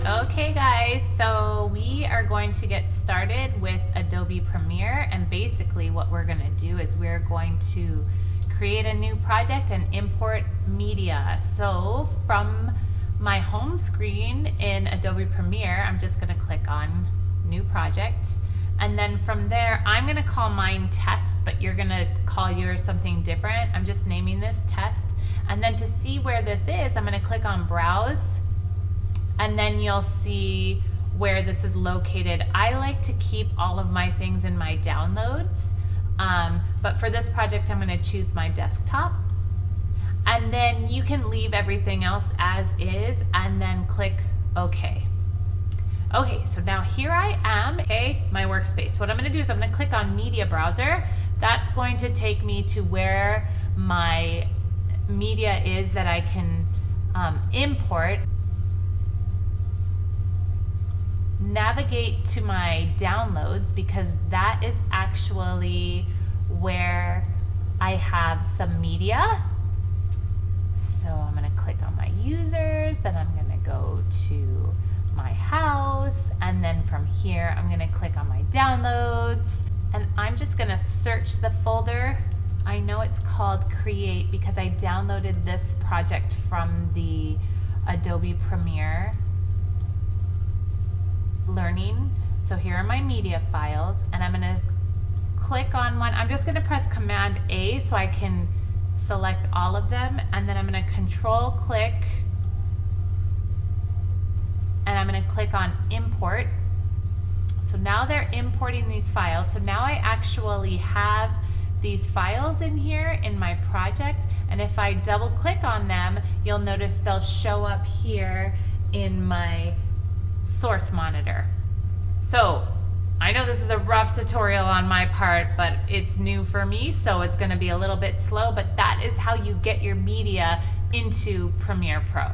Okay guys, so we are going to get started with Adobe Premiere, and basically what we're going to do is we're going to create a new project and import media. So from my home screen in Adobe Premiere, I'm just going to click on New Project, and then from there I'm going to call mine Test, but you're going to call yours something different. I'm just naming this Test, and then to see where this is, I'm going to click on Browse, and then you'll see where this is located. I like to keep all of my things in my downloads, but for this project I'm going to choose my desktop, and then you can leave everything else as is and then click OK. Okay, so now here I am, my workspace. What I'm going to do is I'm going to click on Media Browser. That's going to take me to where my media is that I can import. Navigate to my downloads, because that is actually where I have some media. So I'm going to click on my users, then I'm going to go to my house, and then from here I'm going to click on my downloads, and I'm just going to search the folder. I know it's called Create because I downloaded this project from the Adobe Premiere Learning. So here are my media files, and I'm going to click on one. I'm just going to press Command A so I can select all of them, and then I'm going to Control click, and I'm going to click on Import. So now they're importing these files. So now I actually have these files in here in my project, and if I double click on them, you'll notice they'll show up here in my source monitor. So I know this is a rough tutorial on my part, but it's new for me, so it's going to be a little bit slow, but that is how you get your media into Premiere Pro.